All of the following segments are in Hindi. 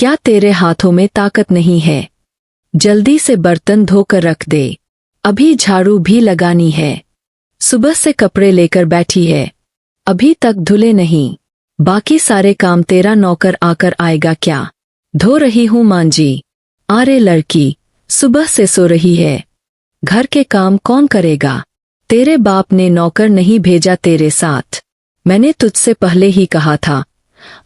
क्या तेरे हाथों में ताकत नहीं है? जल्दी से बर्तन धोकर रख दे, अभी झाड़ू भी लगानी है। सुबह से कपड़े लेकर बैठी है, अभी तक धुले नहीं। बाकी सारे काम तेरा नौकर आकर आएगा क्या? धो रही हूँ मांजी। अरे लड़की, सुबह से सो रही है, घर के काम कौन करेगा? तेरे बाप ने नौकर नहीं भेजा तेरे साथ। मैंने तुझसे पहले ही कहा था,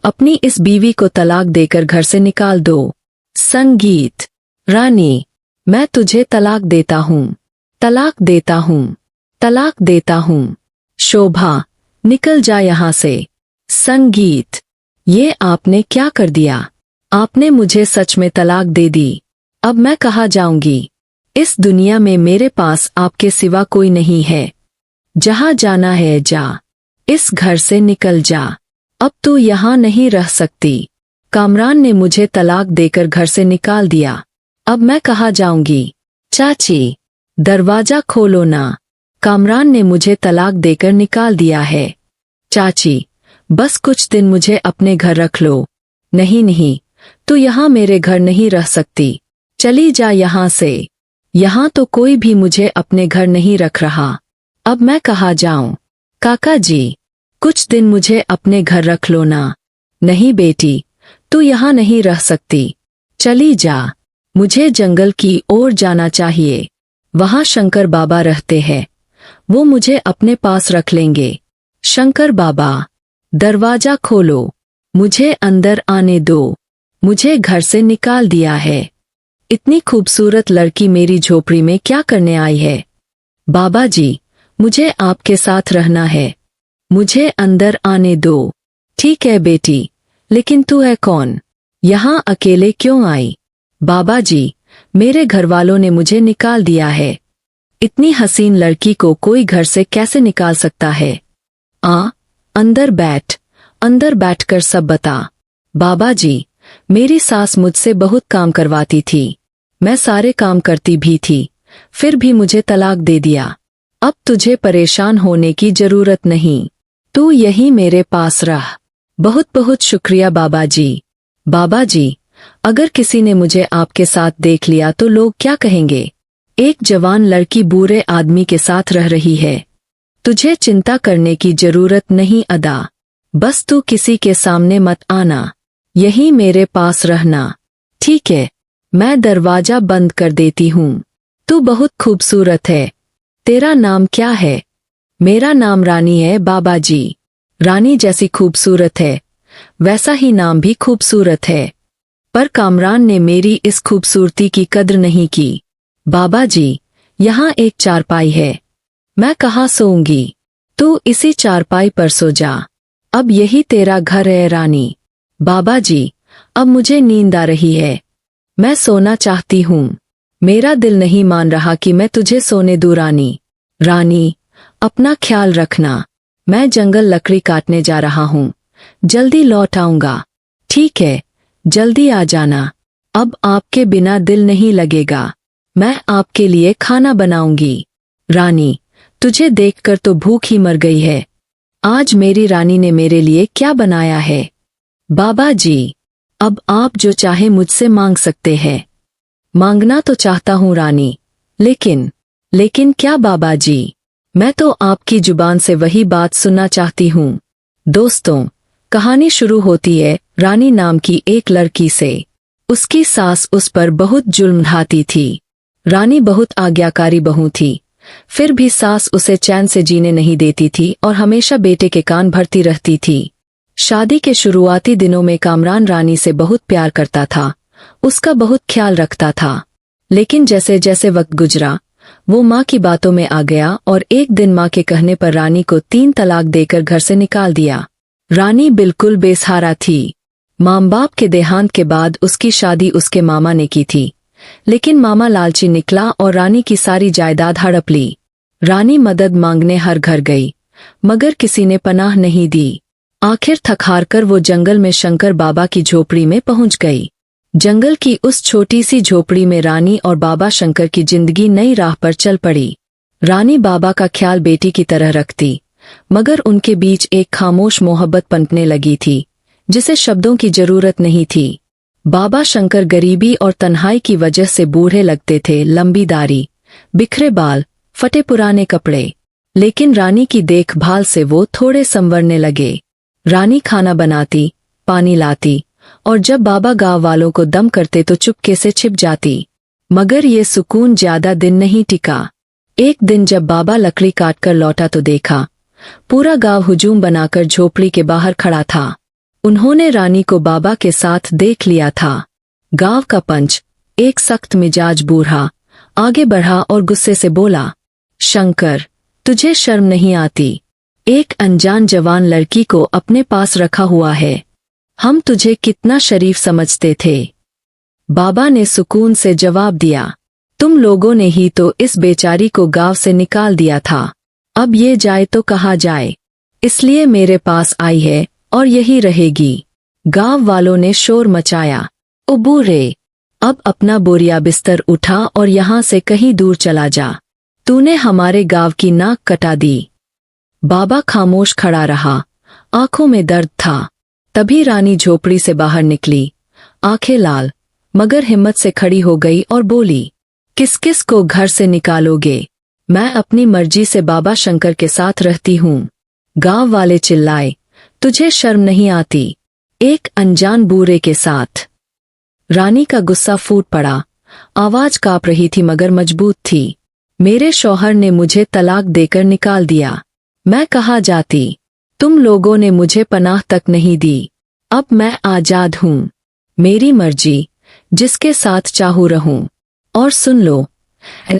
अपनी इस बीवी को तलाक देकर घर से निकाल दो। संगीत। रानी, मैं तुझे तलाक देता हूँ, तलाक देता हूँ, तलाक देता हूँ। शोभा, निकल जा यहाँ से। संगीत। ये आपने क्या कर दिया? आपने मुझे सच में तलाक दे दी। अब मैं कहाँ जाऊंगी? इस दुनिया में मेरे पास आपके सिवा कोई नहीं है। जहाँ जाना है जा, इस घर से निकल जा। अब तू यहाँ नहीं रह सकती। कामरान ने मुझे तलाक देकर घर से निकाल दिया, अब मैं कहाँ जाऊंगी? चाची, दरवाजा खोलो ना, कामरान ने मुझे तलाक देकर निकाल दिया है। चाची, बस कुछ दिन मुझे अपने घर रख लो। नहीं नहीं, तू यहाँ मेरे घर नहीं रह सकती, चली जा यहाँ से। यहाँ तो कोई भी मुझे अपने घर नहीं रख रहा, अब मैं कहाँ जाऊं? काका जी, कुछ दिन मुझे अपने घर रख लो ना। नहीं बेटी, तू यहाँ नहीं रह सकती, चली जा। मुझे जंगल की ओर जाना चाहिए, वहाँ शंकर बाबा रहते हैं, वो मुझे अपने पास रख लेंगे। शंकर बाबा, दरवाजा खोलो, मुझे अंदर आने दो, मुझे घर से निकाल दिया है। इतनी खूबसूरत लड़की मेरी झोपड़ी में क्या करने आई है? बाबा जी, मुझे आपके साथ रहना है, मुझे अंदर आने दो। ठीक है बेटी, लेकिन तू है कौन? यहाँ अकेले क्यों आई? बाबा जी, मेरे घरवालों ने मुझे निकाल दिया है। इतनी हसीन लड़की को कोई घर से कैसे निकाल सकता है? अंदर बैठ, अंदर बैठकर सब बता। बाबा जी, मेरी सास मुझसे बहुत काम करवाती थी, मैं सारे काम करती भी थी, फिर भी मुझे तलाक दे दिया। अब तुझे परेशान होने की जरूरत नहीं, तू यही मेरे पास रह। बहुत बहुत शुक्रिया बाबा जी। बाबा जी, अगर किसी ने मुझे आपके साथ देख लिया तो लोग क्या कहेंगे? एक जवान लड़की बूढ़े आदमी के साथ रह रही है, तुझे चिंता करने की जरूरत नहीं अदा। बस तू किसी के सामने मत आना, यही मेरे पास रहना। ठीक है, मैं दरवाजा बंद कर देती हूँ। तू बहुत खूबसूरत है, तेरा नाम क्या है? मेरा नाम रानी है बाबा जी। रानी जैसी खूबसूरत है, वैसा ही नाम भी खूबसूरत है, पर कामरान ने मेरी इस खूबसूरती की कद्र नहीं की। बाबा जी, यहाँ एक चारपाई है, मैं कहाँ सोऊंगी? तू इसी चारपाई पर सो जा, अब यही तेरा घर है रानी। बाबा जी, अब मुझे नींद आ रही है, मैं सोना चाहती हूँ, मेरा दिल नहीं मान रहा कि मैं तुझे सोने दूँ रानी। रानी, अपना ख्याल रखना, मैं जंगल लकड़ी काटने जा रहा हूँ, जल्दी लौट आऊंगा। ठीक है, जल्दी आ जाना, अब आपके बिना दिल नहीं लगेगा, मैं आपके लिए खाना बनाऊंगी। रानी, तुझे देखकर तो भूख ही मर गई है, आज मेरी रानी ने मेरे लिए क्या बनाया है? बाबा जी, अब आप जो चाहे मुझसे मांग सकते हैं। मांगना तो चाहता हूँ रानी, लेकिन क्या बाबा जी? मैं तो आपकी जुबान से वही बात सुनना चाहती हूँ। दोस्तों, कहानी शुरू होती है रानी नाम की एक लड़की से। उसकी सास उस पर बहुत जुल्म ढाती थी। रानी बहुत आज्ञाकारी बहू थी, फिर भी सास उसे चैन से जीने नहीं देती थी और हमेशा बेटे के कान भरती रहती थी। शादी के शुरुआती दिनों में कामरान रानी से बहुत प्यार करता था, उसका बहुत ख्याल रखता था, लेकिन जैसे जैसे वक्त गुजरा वो माँ की बातों में आ गया और एक दिन माँ के कहने पर रानी को 3 तलाक देकर घर से निकाल दिया। रानी बिल्कुल बेसहारा थी। माँ बाप के देहांत के बाद उसकी शादी उसके मामा ने की थी, लेकिन मामा लालची निकला और रानी की सारी जायदाद हड़प ली। रानी मदद मांगने हर घर गई, मगर किसी ने पनाह नहीं दी। आखिर थक हार कर वो जंगल में शंकर बाबा की झोपड़ी में पहुंच गई। जंगल की उस छोटी सी झोपड़ी में रानी और बाबा शंकर की जिंदगी नई राह पर चल पड़ी। रानी बाबा का ख्याल बेटी की तरह रखती, मगर उनके बीच एक खामोश मोहब्बत पनपने लगी थी, जिसे शब्दों की जरूरत नहीं थी। बाबा शंकर गरीबी और तन्हाई की वजह से बूढ़े लगते थे, लंबी दाढ़ी, बिखरे बाल, फटे पुराने कपड़े। लेकिन रानी की देखभाल से वो थोड़े संवरने लगे। रानी खाना बनाती, पानी लाती, और जब बाबा गांव वालों को दम करते तो चुपके से छिप जाती। मगर ये सुकून ज्यादा दिन नहीं टिका। एक दिन जब बाबा लकड़ी काटकर लौटा तो देखा पूरा गांव हुजूम बनाकर झोपड़ी के बाहर खड़ा था। उन्होंने रानी को बाबा के साथ देख लिया था। गांव का पंच, एक सख्त मिजाज बूढ़ा, आगे बढ़ा और गुस्से से बोला, शंकर, तुझे शर्म नहीं आती? एक अनजान जवान लड़की को अपने पास रखा हुआ है। हम तुझे कितना शरीफ समझते थे। बाबा ने सुकून से जवाब दिया, तुम लोगों ने ही तो इस बेचारी को गांव से निकाल दिया था। अब ये जाए तो कहाँ जाए, इसलिए मेरे पास आई है और यही रहेगी। गांव वालों ने शोर मचाया, ओ बूढ़े, अब अपना बोरिया बिस्तर उठा और यहाँ से कहीं दूर चला जा। तूने हमारे गांव की नाक कटा दी। बाबा खामोश खड़ा रहा, आंखों में दर्द था। तभी रानी झोपड़ी से बाहर निकली, आंखें लाल, मगर हिम्मत से खड़ी हो गई और बोली, किस किस को घर से निकालोगे? मैं अपनी मर्जी से बाबा शंकर के साथ रहती हूँ। गांव वाले चिल्लाए, तुझे शर्म नहीं आती, एक अनजान बूढ़े के साथ? रानी का गुस्सा फूट पड़ा, आवाज कांप रही थी मगर मजबूत थी। मेरे शौहर ने मुझे तलाक देकर निकाल दिया। मैं कहाँ जाती? तुम लोगों ने मुझे पनाह तक नहीं दी। अब मैं आजाद हूँ, मेरी मर्जी, जिसके साथ चाहूँ रहूं। और सुन लो,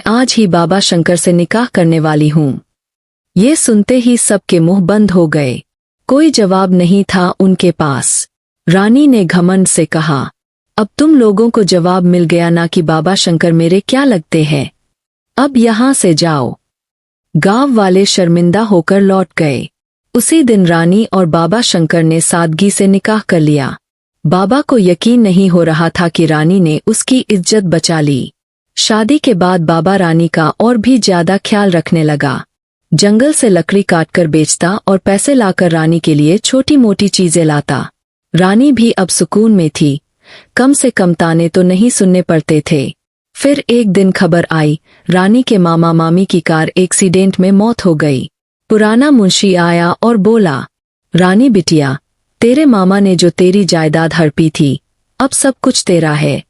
आज ही बाबा शंकर से निकाह करने वाली हूँ। ये सुनते ही सबके मुंह बंद हो गए। कोई जवाब नहीं था उनके पास। रानी ने घमंड से कहा, अब तुम लोगों को जवाब मिल गया ना कि बाबा शंकर मेरे क्या लगते हैं। अब यहाँ से जाओ। गांव वाले शर्मिंदा होकर लौट गए। उसी दिन रानी और बाबा शंकर ने सादगी से निकाह कर लिया। बाबा को यकीन नहीं हो रहा था कि रानी ने उसकी इज्जत बचा ली। शादी के बाद बाबा रानी का और भी ज्यादा ख्याल रखने लगा। जंगल से लकड़ी काटकर बेचता और पैसे लाकर रानी के लिए छोटी मोटी चीजें लाता। रानी भी अब सुकून में थी, कम से कम ताने तो नहीं सुनने पड़ते थे। फिर एक दिन खबर आई, रानी के मामा मामी की कार एक्सीडेंट में मौत हो गई। पुराना मुंशी आया और बोला, रानी बिटिया, तेरे मामा ने जो तेरी जायदाद हड़पी थी, अब सब कुछ तेरा है।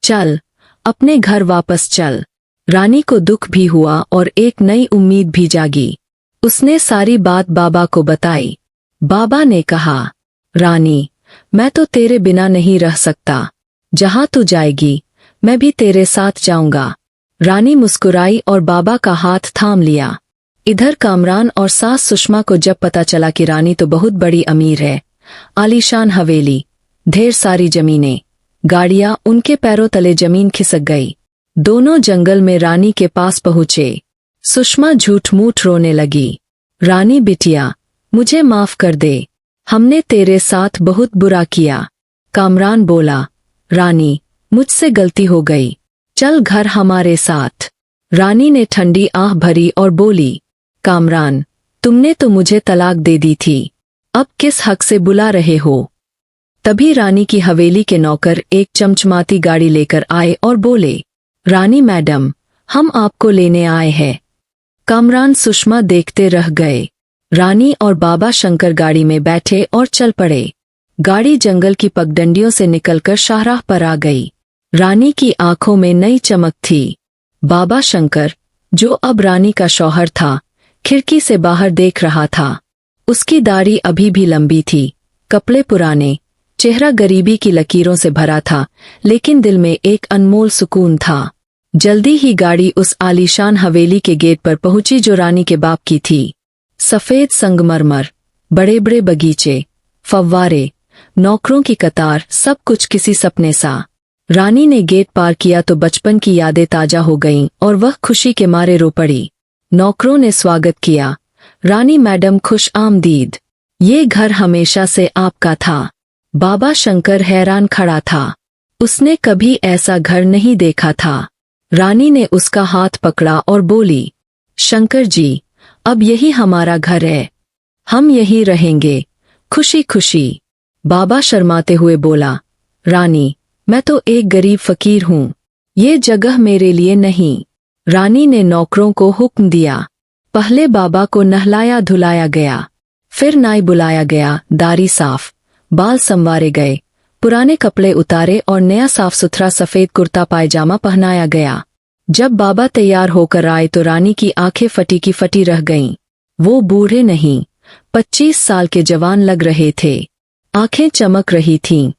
चल, अपने घर वापस चल। रानी को दुख भी हुआ और एक नई उम्मीद भी जागी। उसने सारी बात बाबा को बताई। बाबा ने कहा, रानी, मैं तो तेरे बिना नहीं रह सकता। जहां तू जाएगी, मैं भी तेरे साथ जाऊंगा। रानी मुस्कुराई और बाबा का हाथ थाम लिया। इधर कामरान और सास सुषमा को जब पता चला कि रानी तो बहुत बड़ी अमीर है, आलीशान हवेली, ढेर सारी जमीनें, गाड़ियां, उनके पैरों तले जमीन खिसक गई। दोनों जंगल में रानी के पास पहुंचे। सुषमा झूठ मूठ रोने लगी। रानी बिटिया, मुझे माफ कर दे, हमने तेरे साथ बहुत बुरा किया। कामरान बोला, रानी, मुझसे गलती हो गई, चल घर हमारे साथ। रानी ने ठंडी आह भरी और बोली, कामरान, तुमने तो मुझे तलाक दे दी थी, अब किस हक से बुला रहे हो? तभी रानी की हवेली के नौकर एक चमचमाती गाड़ी लेकर आए और बोले, रानी मैडम, हम आपको लेने आए हैं। कामरान सुषमा देखते रह गए। रानी और बाबा शंकर गाड़ी में बैठे और चल पड़े। गाड़ी जंगल की पगडंडियों से निकलकर शाहराह पर आ गई। रानी की आंखों में नई चमक थी। बाबा शंकर, जो अब रानी का शौहर था, खिड़की से बाहर देख रहा था। उसकी दाढ़ी अभी भी लंबी थी, कपड़े पुराने, चेहरा गरीबी की लकीरों से भरा था, लेकिन दिल में एक अनमोल सुकून था। जल्दी ही गाड़ी उस आलीशान हवेली के गेट पर पहुंची जो रानी के बाप की थी। सफेद संगमरमर, बड़े बड़े बगीचे, फव्वारे, नौकरों की कतार, सब कुछ किसी सपने सा। रानी ने गेट पार किया तो बचपन की यादें ताजा हो गईं और वह खुशी के मारे रो पड़ी। नौकरों ने स्वागत किया, रानी मैडम खुश आमदीद, ये घर हमेशा से आपका था। बाबा शंकर हैरान खड़ा था, उसने कभी ऐसा घर नहीं देखा था। रानी ने उसका हाथ पकड़ा और बोली, शंकर जी, अब यही हमारा घर है, हम यही रहेंगे, खुशी खुशी। बाबा शर्माते हुए बोला, रानी, मैं तो एक गरीब फकीर हूँ, ये जगह मेरे लिए नहीं। रानी ने नौकरों को हुक्म दिया। पहले बाबा को नहलाया धुलाया गया, फिर नाई बुलाया गया, दाढ़ी साफ, बाल संवारे गए, पुराने कपड़े उतारे और नया साफ सुथरा सफेद कुर्ता पायजामा पहनाया गया। जब बाबा तैयार होकर आए तो रानी की आंखें फटी की फटी रह गईं। वो बूढ़े नहीं, 25 साल के जवान लग रहे थे। आंखें चमक रही थीं,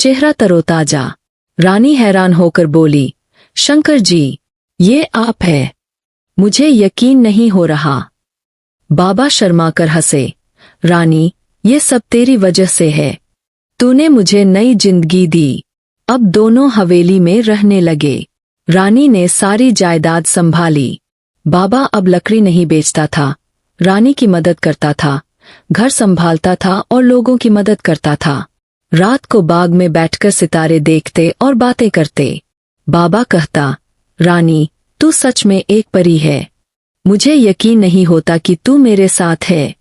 चेहरा तरोताजा। रानी हैरान होकर बोली, शंकर जी, ये आप है? मुझे यकीन नहीं हो रहा। बाबा शर्माकर हंसे, रानी, ये सब तेरी वजह से है। तूने मुझे नई जिंदगी दी। अब दोनों हवेली में रहने लगे। रानी ने सारी जायदाद संभाली। बाबा अब लकड़ी नहीं बेचता था, रानी की मदद करता था, घर संभालता था और लोगों की मदद करता था। रात को बाग में बैठकर सितारे देखते और बातें करते। बाबा कहता, रानी, तू सच में एक परी है। मुझे यकीन नहीं होता कि तू मेरे साथ है।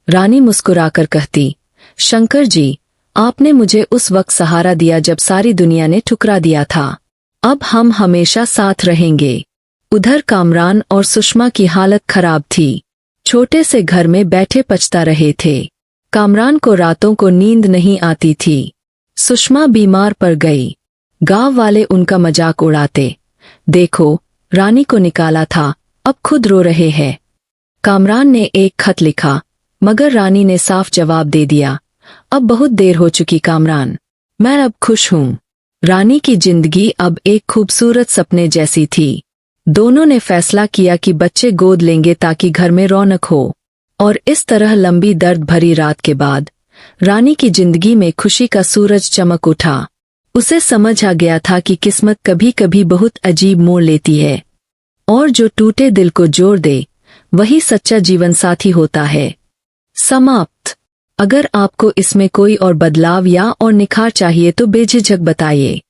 रानी मुस्कुराकर कहती, शंकर जी, आपने मुझे उस वक्त सहारा दिया जब सारी दुनिया ने ठुकरा दिया था। अब हम हमेशा साथ रहेंगे। उधर कामरान और सुषमा की हालत खराब थी। छोटे से घर में बैठे पछता रहे थे। कामरान को रातों को नींद नहीं आती थी। सुषमा बीमार पड़ गई। गांव वाले उनका मजाक उड़ाते, देखो, रानी को निकाला था, अब खुद रो रहे हैं। कामरान ने एक खत लिखा, मगर रानी ने साफ जवाब दे दिया, अब बहुत देर हो चुकी कामरान, मैं अब खुश हूँ। रानी की जिंदगी अब एक खूबसूरत सपने जैसी थी। दोनों ने फैसला किया कि बच्चे गोद लेंगे ताकि घर में रौनक हो। और इस तरह लंबी दर्द भरी रात के बाद रानी की जिंदगी में खुशी का सूरज चमक उठा। उसे समझ आ गया था कि किस्मत कभी कभी बहुत अजीब मोड़ लेती है, और जो टूटे दिल को जोड़ दे वही सच्चा जीवन साथी होता है। समाप्त। अगर आपको इसमें कोई और बदलाव या और निखार चाहिए तो बेझिझक बताइए।